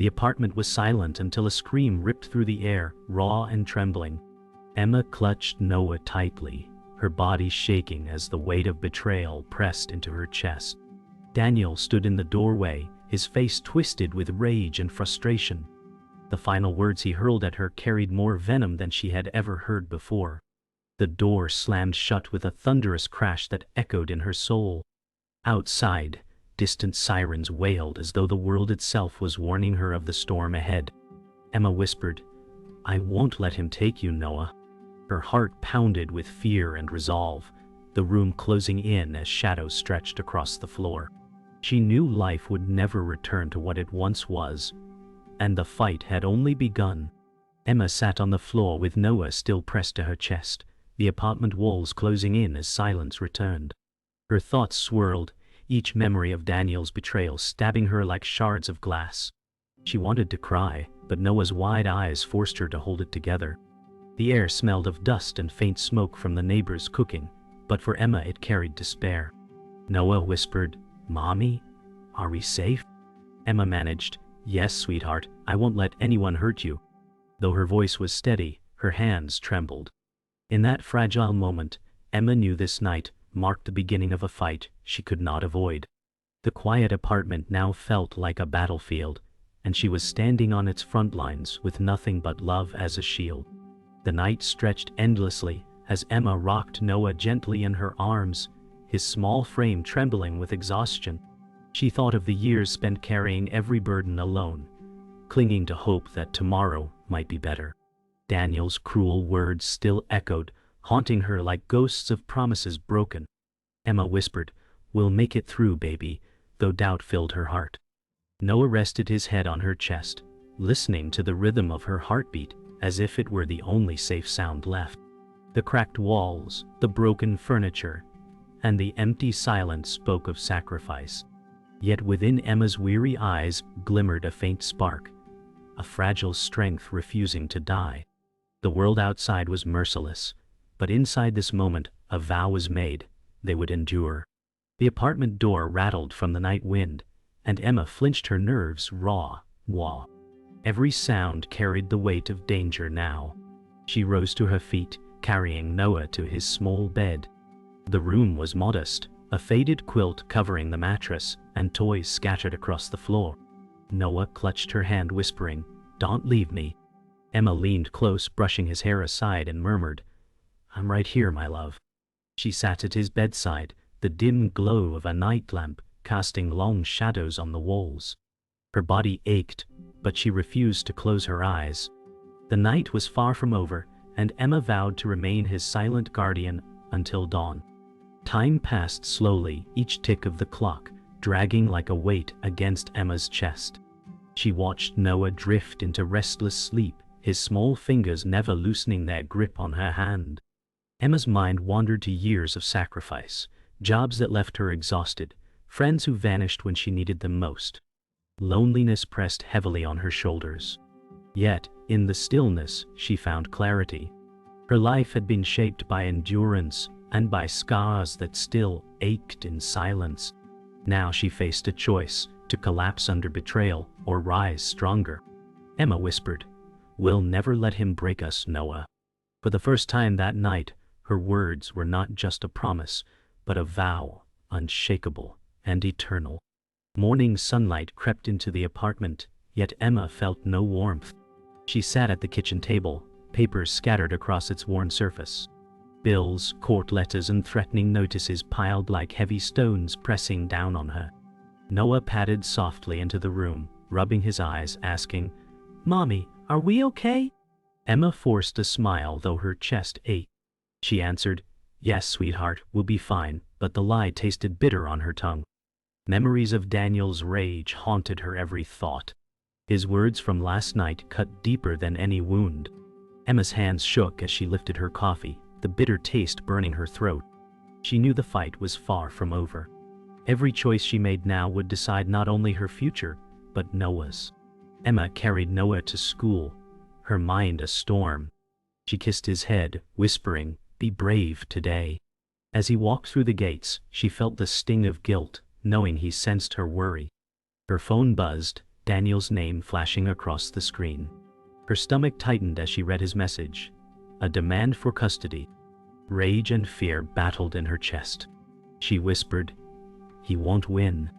The apartment was silent until a scream ripped through the air, raw and trembling. Emma clutched Noah tightly, her body shaking as the weight of betrayal pressed into her chest. Daniel stood in the doorway, his face twisted with rage and frustration. The final words he hurled at her carried more venom than she had ever heard before. The door slammed shut with a thunderous crash that echoed in her soul. Outside, distant sirens wailed as though the world itself was warning her of the storm ahead. Emma whispered, "I won't let him take you, Noah." Her heart pounded with fear and resolve, the room closing in as shadows stretched across the floor. She knew life would never return to what it once was, and the fight had only begun. Emma sat on the floor with Noah still pressed to her chest, the apartment walls closing in as silence returned. Her thoughts swirled, each memory of Daniel's betrayal stabbing her like shards of glass. She wanted to cry, but Noah's wide eyes forced her to hold it together. The air smelled of dust and faint smoke from the neighbors cooking, but for Emma it carried despair. Noah whispered, "Mommy, are we safe?" Emma managed, "Yes, sweetheart, I won't let anyone hurt you." Though her voice was steady, her hands trembled. In that fragile moment, Emma knew this night marked the beginning of a fight she could not avoid. The quiet apartment now felt like a battlefield, and she was standing on its front lines with nothing but love as a shield. The night stretched endlessly as Emma rocked Noah gently in her arms, his small frame trembling with exhaustion. She thought of the years spent carrying every burden alone, clinging to hope that tomorrow might be better. Daniel's cruel words still echoed, haunting her like ghosts of promises broken. Emma whispered, "We'll make it through, baby," though doubt filled her heart. Noah rested his head on her chest, listening to the rhythm of her heartbeat as if it were the only safe sound left. The cracked walls, the broken furniture, and the empty silence spoke of sacrifice. Yet within Emma's weary eyes glimmered a faint spark, a fragile strength refusing to die. The world outside was merciless, but inside this moment a vow was made: they would endure. The apartment door rattled from the night wind, and Emma flinched, her nerves raw. Every sound carried the weight of danger now. She rose to her feet, carrying Noah to his small bed. The room was modest, a faded quilt covering the mattress, and toys scattered across the floor. Noah clutched her hand, whispering, "Don't leave me." Emma leaned close, brushing his hair aside, and murmured, "I'm right here, my love." She sat at his bedside, the dim glow of a night lamp casting long shadows on the walls. Her body ached, but she refused to close her eyes. The night was far from over, and Emma vowed to remain his silent guardian until dawn. Time passed slowly, each tick of the clock dragging like a weight against Emma's chest. She watched Noah drift into restless sleep, his small fingers never loosening their grip on her hand. Emma's mind wandered to years of sacrifice, jobs that left her exhausted, friends who vanished when she needed them most. Loneliness pressed heavily on her shoulders. Yet, in the stillness, she found clarity. Her life had been shaped by endurance and by scars that still ached in silence. Now she faced a choice: to collapse under betrayal or rise stronger. Emma whispered, "We'll never let him break us, Noah." For the first time that night, her words were not just a promise, but a vow, unshakable and eternal. Morning sunlight crept into the apartment, yet Emma felt no warmth. She sat at the kitchen table, papers scattered across its worn surface. Bills, court letters, and threatening notices piled like heavy stones pressing down on her. Noah padded softly into the room, rubbing his eyes, asking, "Mommy, are we okay?" Emma forced a smile, though her chest ached. She answered, "Yes, sweetheart, we'll be fine," but the lie tasted bitter on her tongue. Memories of Daniel's rage haunted her every thought. His words from last night cut deeper than any wound. Emma's hands shook as she lifted her coffee, the bitter taste burning her throat. She knew the fight was far from over. Every choice she made now would decide not only her future, but Noah's. Emma carried Noah to school, her mind a storm. She kissed his head, whispering, "Be brave today." As he walked through the gates, she felt the sting of guilt, knowing he sensed her worry. Her phone buzzed, Daniel's name flashing across the screen. Her stomach tightened as she read his message. A demand for custody. Rage and fear battled in her chest. She whispered, "He won't win."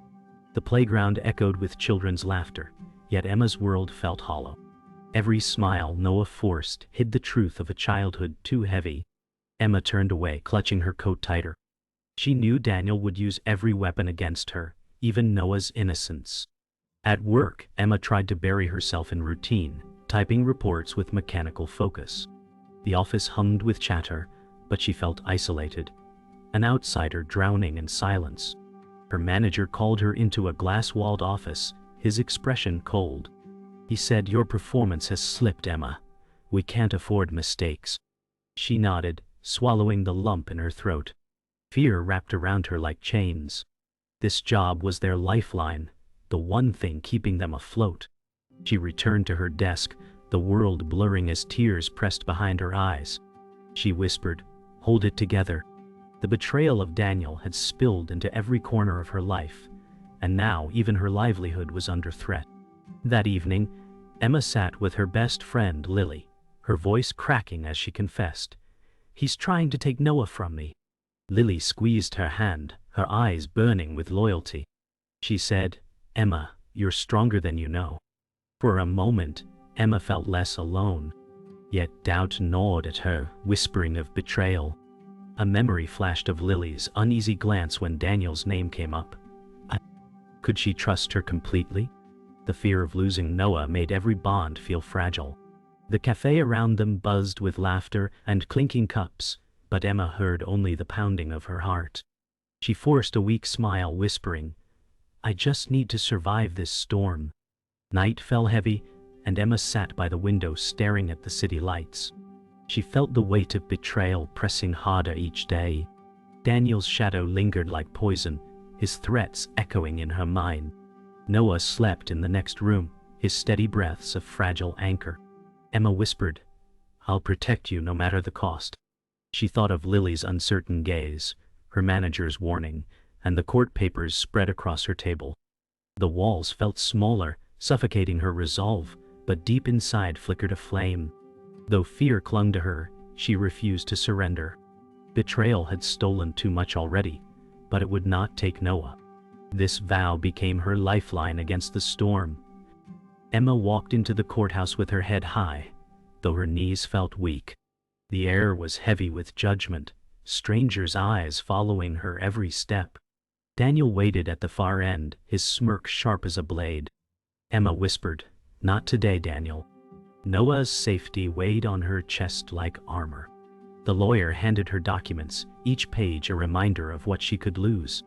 The playground echoed with children's laughter, yet Emma's world felt hollow. Every smile Noah forced hid the truth of a childhood too heavy. Emma turned away, clutching her coat tighter. She knew Daniel would use every weapon against her, even Noah's innocence. At work, Emma tried to bury herself in routine, typing reports with mechanical focus. The office hummed with chatter, but she felt isolated, an outsider drowning in silence. Her manager called her into a glass-walled office, his expression cold. He said, "Your performance has slipped, Emma. We can't afford mistakes." She nodded, swallowing the lump in her throat. Fear wrapped around her like chains. This job was their lifeline, the one thing keeping them afloat. She returned to her desk, the world blurring as tears pressed behind her eyes. She whispered, "Hold it together." The betrayal of Daniel had spilled into every corner of her life, and now even her livelihood was under threat. That evening, Emma sat with her best friend Lily, her voice cracking as she confessed, "He's trying to take Noah from me." Lily squeezed her hand, her eyes burning with loyalty. She said, "Emma, you're stronger than you know." For a moment, Emma felt less alone. Yet doubt gnawed at her, whispering of betrayal. A memory flashed of Lily's uneasy glance when Daniel's name came up. Could she trust her completely? The fear of losing Noah made every bond feel fragile. The cafe around them buzzed with laughter and clinking cups, but Emma heard only the pounding of her heart. She forced a weak smile, whispering, "I just need to survive this storm." Night fell heavy, and Emma sat by the window staring at the city lights. She felt the weight of betrayal pressing harder each day. Daniel's shadow lingered like poison, his threats echoing in her mind. Noah slept in the next room, his steady breaths a fragile anchor. Emma whispered, "I'll protect you no matter the cost." She thought of Lily's uncertain gaze, her manager's warning, and the court papers spread across her table. The walls felt smaller, suffocating her resolve, but deep inside flickered a flame. Though fear clung to her, she refused to surrender. Betrayal had stolen too much already, but it would not take Noah. This vow became her lifeline against the storm. Emma walked into the courthouse with her head high, though her knees felt weak. The air was heavy with judgment, strangers' eyes following her every step. Daniel waited at the far end, his smirk sharp as a blade. Emma whispered, "Not today, Daniel." Noah's safety weighed on her chest like armor. The lawyer handed her documents, each page a reminder of what she could lose.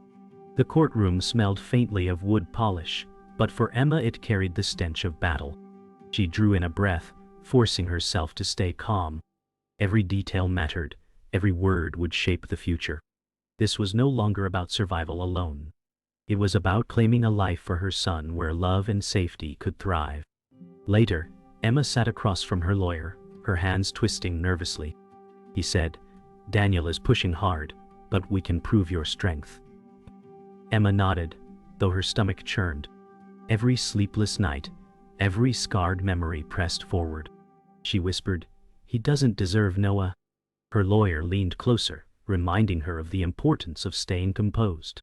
The courtroom smelled faintly of wood polish, but for Emma it carried the stench of battle. She drew in a breath, forcing herself to stay calm. Every detail mattered, every word would shape the future. This was no longer about survival alone. It was about claiming a life for her son where love and safety could thrive. Later, Emma sat across from her lawyer, her hands twisting nervously. He said, "Daniel is pushing hard, but we can prove your strength." Emma nodded, though her stomach churned. Every sleepless night, every scarred memory pressed forward. She whispered, "He doesn't deserve Noah." Her lawyer leaned closer, reminding her of the importance of staying composed.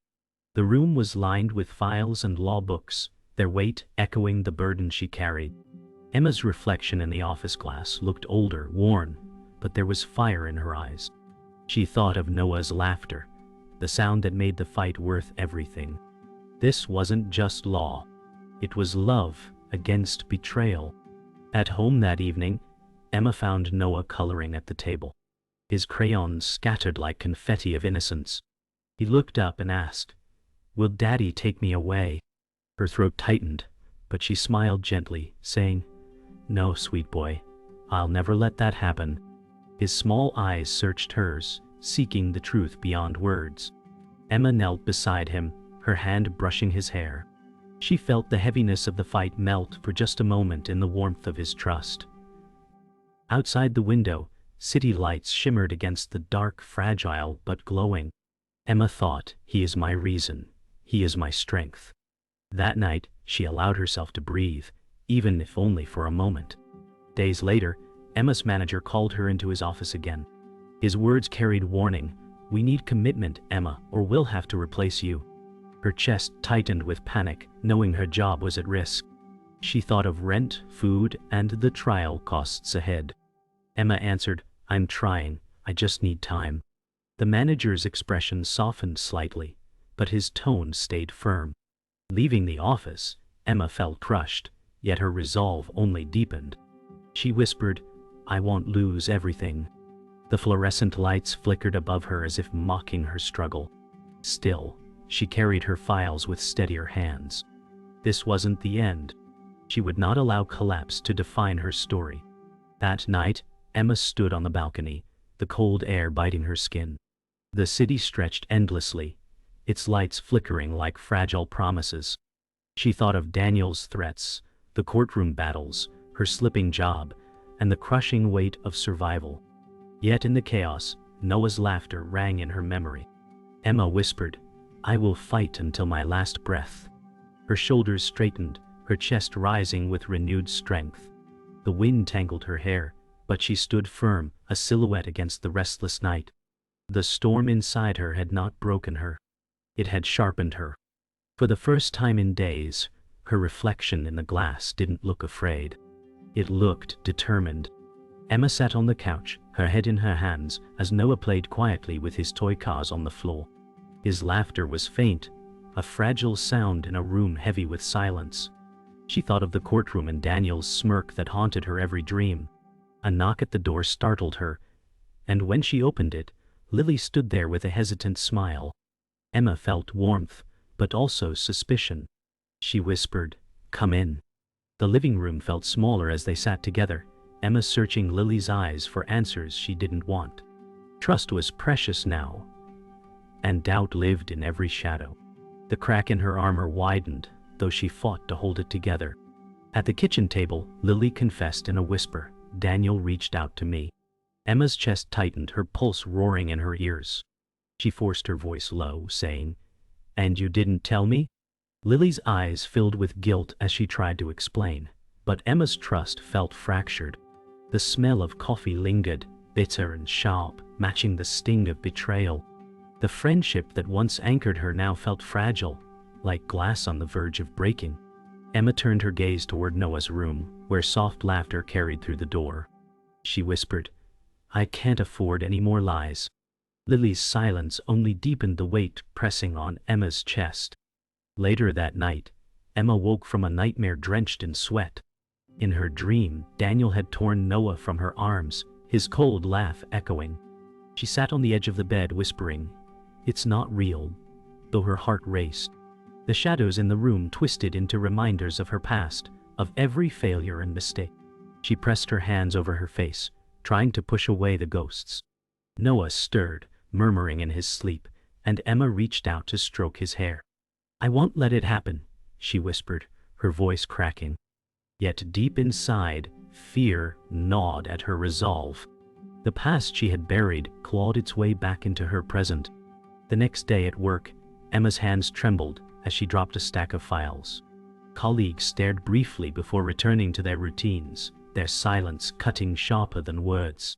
The room was lined with files and law books, their weight echoing the burden she carried. Emma's reflection in the office glass looked older, worn, but there was fire in her eyes. She thought of Noah's laughter, the sound that made the fight worth everything. This wasn't just law. It was love against betrayal. At home that evening, Emma found Noah coloring at the table. His crayons scattered like confetti of innocence. He looked up and asked, "Will Daddy take me away?" Her throat tightened, but she smiled gently, saying, "No, sweet boy, I'll never let that happen." His small eyes searched hers, seeking the truth beyond words. Emma knelt beside him, her hand brushing his hair. She felt the heaviness of the fight melt for just a moment in the warmth of his trust. Outside the window, city lights shimmered against the dark, fragile but glowing. Emma thought, "He is my reason. He is my strength." That night, she allowed herself to breathe, even if only for a moment. Days later, Emma's manager called her into his office again. His words carried warning. "We need commitment, Emma, or we'll have to replace you." Her chest tightened with panic, knowing her job was at risk. She thought of rent, food, and the trial costs ahead. Emma answered, "I'm trying, I just need time." The manager's expression softened slightly, but his tone stayed firm. Leaving the office, Emma felt crushed, yet her resolve only deepened. She whispered, "I won't lose everything." The fluorescent lights flickered above her as if mocking her struggle. Still, she carried her files with steadier hands. This wasn't the end. She would not allow collapse to define her story. That night, Emma stood on the balcony, the cold air biting her skin. The city stretched endlessly, its lights flickering like fragile promises. She thought of Daniel's threats, the courtroom battles, her slipping job, and the crushing weight of survival. Yet in the chaos, Noah's laughter rang in her memory. Emma whispered, "I will fight until my last breath." Her shoulders straightened, her chest rising with renewed strength. The wind tangled her hair, but she stood firm, a silhouette against the restless night. The storm inside her had not broken her. It had sharpened her. For the first time in days, her reflection in the glass didn't look afraid. It looked determined. Emma sat on the couch, her head in her hands, as Noah played quietly with his toy cars on the floor. His laughter was faint, a fragile sound in a room heavy with silence. She thought of the courtroom and Daniel's smirk that haunted her every dream. A knock at the door startled her, and when she opened it, Lily stood there with a hesitant smile. Emma felt warmth, but also suspicion. She whispered, "Come in." The living room felt smaller as they sat together, Emma searching Lily's eyes for answers she didn't want. Trust was precious now, and doubt lived in every shadow. The crack in her armor widened, though she fought to hold it together. At the kitchen table, Lily confessed in a whisper, "Daniel reached out to me." Emma's chest tightened, her pulse roaring in her ears. She forced her voice low, saying, "And you didn't tell me?" Lily's eyes filled with guilt as she tried to explain, but Emma's trust felt fractured. The smell of coffee lingered, bitter and sharp, matching the sting of betrayal. The friendship that once anchored her now felt fragile, like glass on the verge of breaking. Emma turned her gaze toward Noah's room, where soft laughter carried through the door. She whispered, "I can't afford any more lies." Lily's silence only deepened the weight pressing on Emma's chest. Later that night, Emma woke from a nightmare drenched in sweat. In her dream, Daniel had torn Noah from her arms, his cold laugh echoing. She sat on the edge of the bed whispering, "It's not real," though her heart raced. The shadows in the room twisted into reminders of her past, of every failure and mistake. She pressed her hands over her face, trying to push away the ghosts. Noah stirred, murmuring in his sleep, and Emma reached out to stroke his hair. "I won't let it happen," she whispered, her voice cracking. Yet deep inside, fear gnawed at her resolve. The past she had buried clawed its way back into her present. The next day at work, Emma's hands trembled as she dropped a stack of files. Colleagues stared briefly before returning to their routines, their silence cutting sharper than words.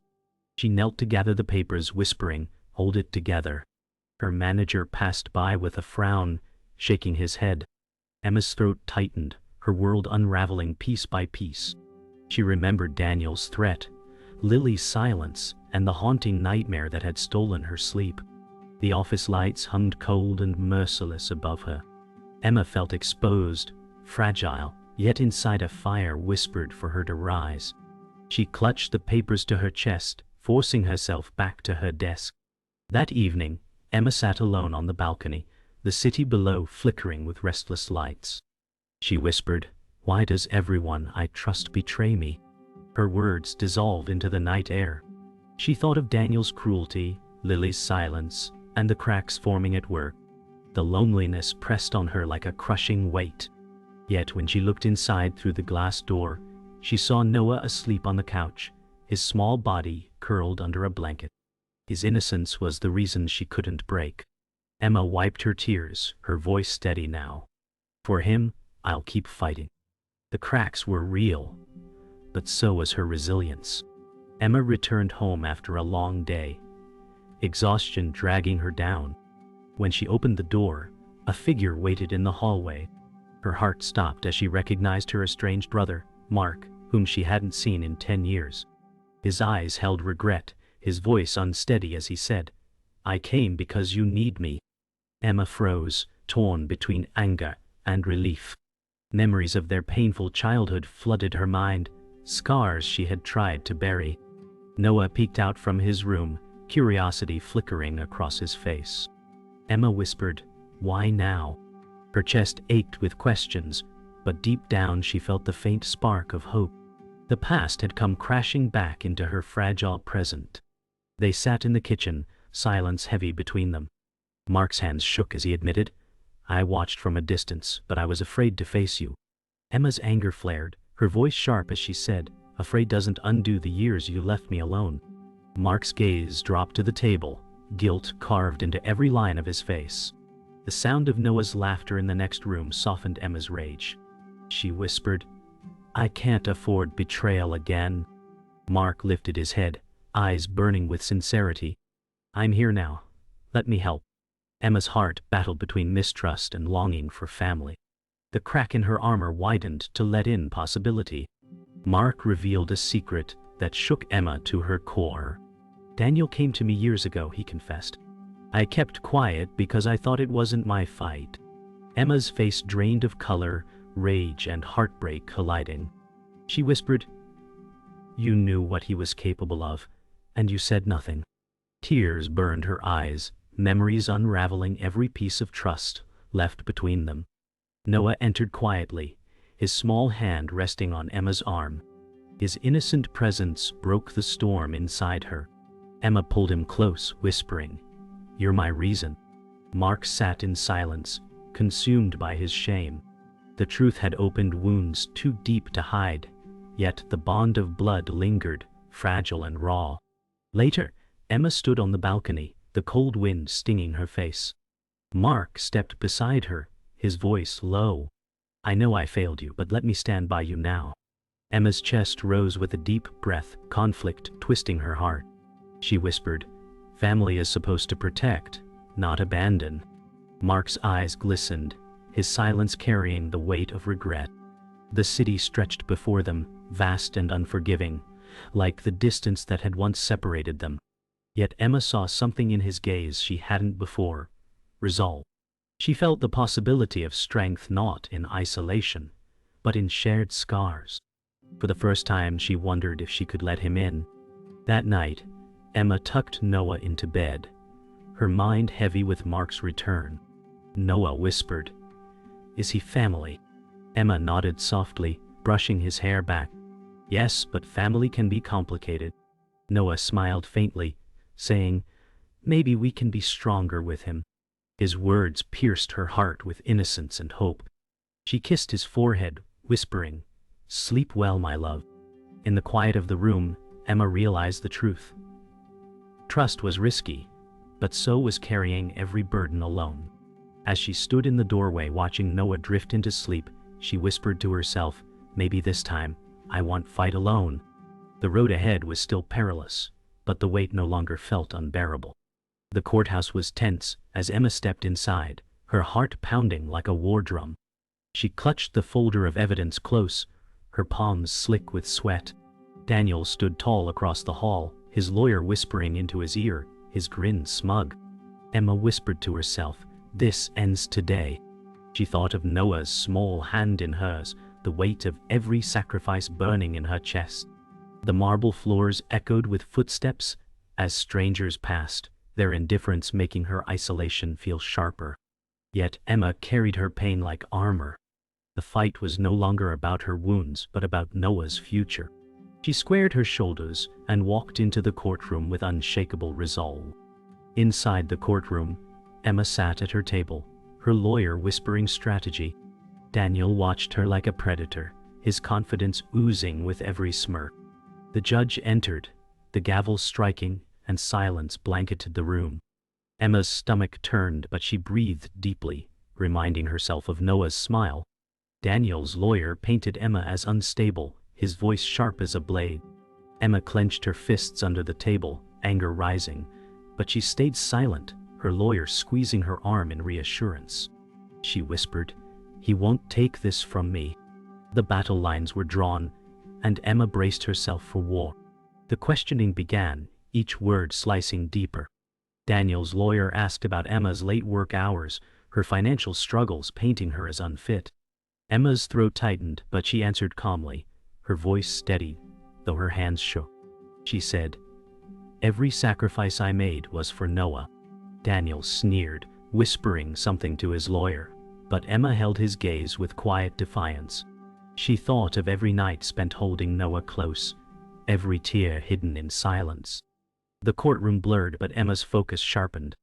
She knelt to gather the papers, whispering, "Hold it together." Her manager passed by with a frown, shaking his head. Emma's throat tightened, her world unraveling piece by piece. She remembered Daniel's threat, Lily's silence, and the haunting nightmare that had stolen her sleep. The office lights hummed cold and merciless above her. Emma felt exposed, fragile, yet inside a fire whispered for her to rise. She clutched the papers to her chest, forcing herself back to her desk. That evening, Emma sat alone on the balcony, the city below flickering with restless lights. She whispered, "Why does everyone I trust betray me?" Her words dissolved into the night air. She thought of Daniel's cruelty, Lily's silence, and the cracks forming at work. The loneliness pressed on her like a crushing weight. Yet when she looked inside through the glass door, she saw Noah asleep on the couch, his small body curled under a blanket. His innocence was the reason she couldn't break. Emma wiped her tears, her voice steady now. For him, I'll keep fighting. The cracks were real, but so was her resilience. Emma returned home after a long day, exhaustion dragging her down. When she opened the door, a figure waited in the hallway. Her heart stopped as she recognized her estranged brother, Mark, whom she hadn't seen in 10 years. His eyes held regret, his voice unsteady as he said, "I came because you need me." Emma froze, torn between anger and relief. Memories of their painful childhood flooded her mind, scars she had tried to bury. Noah peeked out from his room, curiosity flickering across his face. Emma whispered, "Why now?" Her chest ached with questions, but deep down she felt the faint spark of hope. The past had come crashing back into her fragile present. They sat in the kitchen, silence heavy between them. Mark's hands shook as he admitted, "I watched from a distance, but I was afraid to face you." Emma's anger flared, her voice sharp as she said, "Afraid doesn't undo the years you left me alone." Mark's gaze dropped to the table, guilt carved into every line of his face. The sound of Noah's laughter in the next room softened Emma's rage. She whispered, "I can't afford betrayal again." Mark lifted his head, eyes burning with sincerity. "I'm here now. Let me help." Emma's heart battled between mistrust and longing for family. The crack in her armor widened to let in possibility. Mark revealed a secret that shook Emma to her core. "Daniel came to me years ago," he confessed. "I kept quiet because I thought it wasn't my fight." Emma's face drained of color, rage and heartbreak colliding. She whispered, "You knew what he was capable of, and you said nothing." Tears burned her eyes, memories unraveling every piece of trust left between them. Noah entered quietly, his small hand resting on Emma's arm. His innocent presence broke the storm inside her. Emma pulled him close, whispering, "You're my reason." Mark sat in silence, consumed by his shame. The truth had opened wounds too deep to hide, yet the bond of blood lingered, fragile and raw. Later, Emma stood on the balcony, the cold wind stinging her face. Mark stepped beside her, his voice low. "I know I failed you, but let me stand by you now." Emma's chest rose with a deep breath, conflict twisting her heart. She whispered, "Family is supposed to protect, not abandon." Mark's eyes glistened, his silence carrying the weight of regret. The city stretched before them, vast and unforgiving, like the distance that had once separated them. Yet Emma saw something in his gaze she hadn't before: resolve. She felt the possibility of strength not in isolation, but in shared scars. For the first time she wondered if she could let him in. That night, Emma tucked Noah into bed, her mind heavy with Mark's return. Noah whispered, "Is he family?" Emma nodded softly, brushing his hair back. "Yes, but family can be complicated." Noah smiled faintly, saying, "Maybe we can be stronger with him." His words pierced her heart with innocence and hope. She kissed his forehead, whispering, "Sleep well, my love." In the quiet of the room, Emma realized the truth. Trust was risky, but so was carrying every burden alone. As she stood in the doorway watching Noah drift into sleep, she whispered to herself, "Maybe this time, I won't fight alone." The road ahead was still perilous, but the weight no longer felt unbearable. The courthouse was tense as Emma stepped inside, her heart pounding like a war drum. She clutched the folder of evidence close, her palms slick with sweat. Daniel stood tall across the hall, his lawyer whispering into his ear, his grin smug. Emma whispered to herself, "This ends today." She thought of Noah's small hand in hers, the weight of every sacrifice burning in her chest. The marble floors echoed with footsteps as strangers passed, their indifference making her isolation feel sharper. Yet Emma carried her pain like armor. The fight was no longer about her wounds, but about Noah's future. She squared her shoulders and walked into the courtroom with unshakable resolve. Inside the courtroom, Emma sat at her table, her lawyer whispering strategy. Daniel watched her like a predator, his confidence oozing with every smirk. The judge entered, the gavel striking, and silence blanketed the room. Emma's stomach turned, but she breathed deeply, reminding herself of Noah's smile. Daniel's lawyer painted Emma as unstable, his voice sharp as a blade. Emma clenched her fists under the table, anger rising, but she stayed silent, her lawyer squeezing her arm in reassurance. She whispered, "He won't take this from me." The battle lines were drawn, and Emma braced herself for war. The questioning began, each word slicing deeper. Daniel's lawyer asked about Emma's late work hours, her financial struggles painting her as unfit. Emma's throat tightened, but she answered calmly, her voice steady, though her hands shook. She said, "Every sacrifice I made was for Noah." Daniel sneered, whispering something to his lawyer, but Emma held his gaze with quiet defiance. She thought of every night spent holding Noah close, every tear hidden in silence. The courtroom blurred, but Emma's focus sharpened.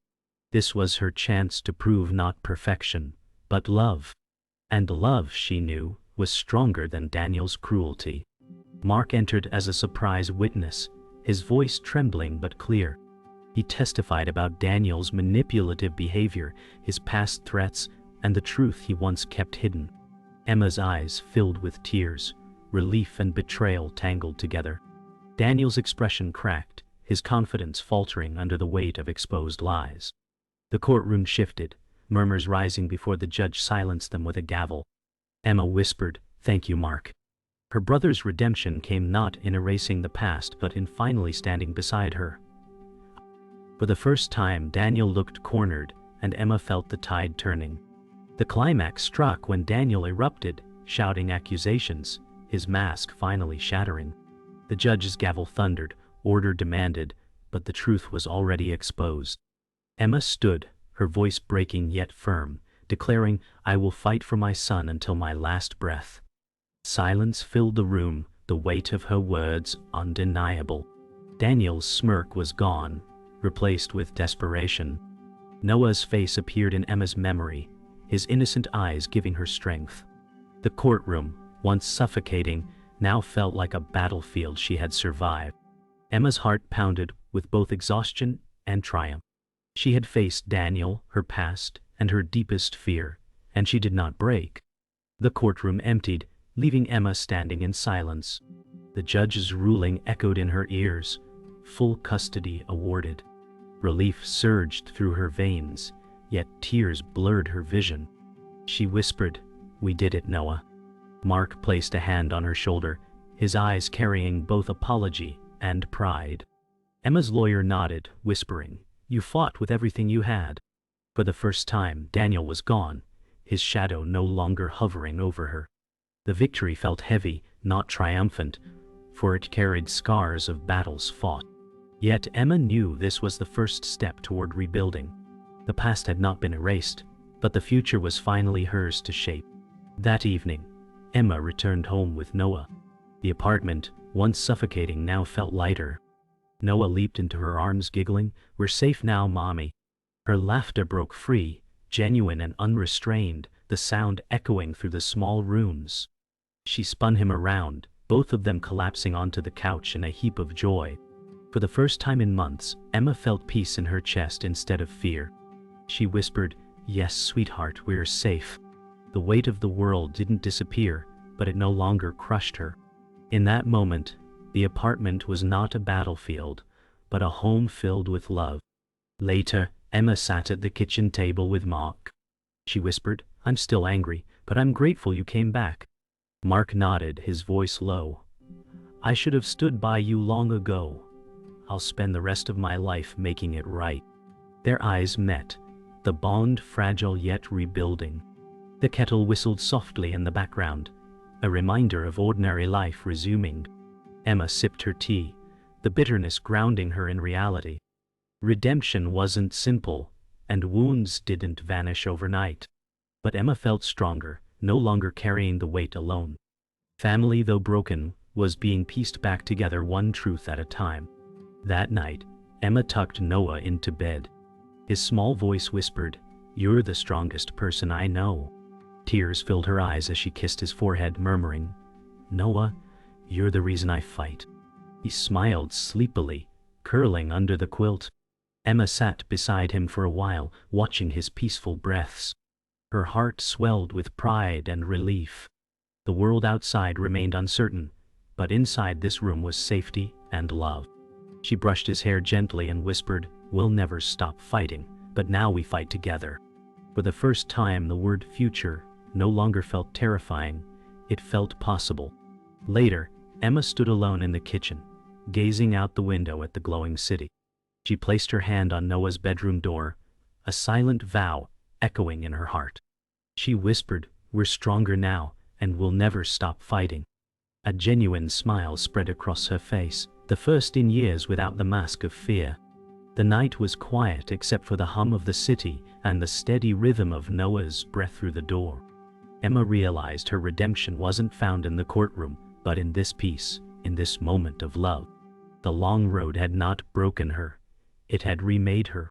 This was her chance to prove not perfection, but love. And love, she knew, was stronger than Daniel's cruelty. Mark entered as a surprise witness, his voice trembling but clear. He testified about Daniel's manipulative behavior, his past threats, and the truth he once kept hidden. Emma's eyes filled with tears, relief and betrayal tangled together. Daniel's expression cracked, his confidence faltering under the weight of exposed lies. The courtroom shifted, murmurs rising before the judge silenced them with a gavel. Emma whispered, "Thank you, Mark." Her brother's redemption came not in erasing the past but in finally standing beside her. For the first time, Daniel looked cornered, and Emma felt the tide turning. The climax struck when Daniel erupted, shouting accusations, his mask finally shattering. The judge's gavel thundered, order demanded, but the truth was already exposed. Emma stood, her voice breaking yet firm, declaring, "I will fight for my son until my last breath." Silence filled the room, the weight of her words undeniable. Daniel's smirk was gone, replaced with desperation. Noah's face appeared in Emma's memory, his innocent eyes giving her strength. The courtroom, once suffocating, now felt like a battlefield she had survived. Emma's heart pounded with both exhaustion and triumph. She had faced Daniel, her past, and her deepest fear, and she did not break. The courtroom emptied, leaving Emma standing in silence. The judge's ruling echoed in her ears, full custody awarded. Relief surged through her veins, yet tears blurred her vision. She whispered, "We did it, Noah." Mark placed a hand on her shoulder, his eyes carrying both apology and pride. Emma's lawyer nodded, whispering, "You fought with everything you had." For the first time, Daniel was gone, his shadow no longer hovering over her. The victory felt heavy, not triumphant, for it carried scars of battles fought. Yet Emma knew this was the first step toward rebuilding. The past had not been erased, but the future was finally hers to shape. That evening, Emma returned home with Noah. The apartment, once suffocating, now felt lighter. Noah leaped into her arms, giggling, "We're safe now, Mommy." Her laughter broke free, genuine and unrestrained, the sound echoing through the small rooms. She spun him around, both of them collapsing onto the couch in a heap of joy. For the first time in months, Emma felt peace in her chest instead of fear. She whispered, "Yes, sweetheart, we're safe." The weight of the world didn't disappear, but it no longer crushed her. In that moment, the apartment was not a battlefield, but a home filled with love. Later, Emma sat at the kitchen table with Mark. She whispered, "I'm still angry, but I'm grateful you came back." Mark nodded, his voice low. "I should have stood by you long ago. I'll spend the rest of my life making it right." Their eyes met, the bond fragile yet rebuilding. The kettle whistled softly in the background, a reminder of ordinary life resuming. Emma sipped her tea, the bitterness grounding her in reality. Redemption wasn't simple, and wounds didn't vanish overnight. But Emma felt stronger, no longer carrying the weight alone. Family, though broken, was being pieced back together, one truth at a time. That night, Emma tucked Noah into bed. His small voice whispered, "You're the strongest person I know." Tears filled her eyes as she kissed his forehead, murmuring, "Noah, you're the reason I fight." He smiled sleepily, curling under the quilt. Emma sat beside him for a while, watching his peaceful breaths. Her heart swelled with pride and relief. The world outside remained uncertain, but inside this room was safety and love. She brushed his hair gently and whispered, "We'll never stop fighting, but now we fight together." For the first time, the word future no longer felt terrifying, it felt possible. Later, Emma stood alone in the kitchen, gazing out the window at the glowing city. She placed her hand on Noah's bedroom door, a silent vow echoing in her heart. She whispered, "We're stronger now, and we'll never stop fighting." A genuine smile spread across her face, the first in years without the mask of fear. The night was quiet except for the hum of the city and the steady rhythm of Noah's breath through the door. Emma realized her redemption wasn't found in the courtroom, but in this peace, in this moment of love. The long road had not broken her, it had remade her.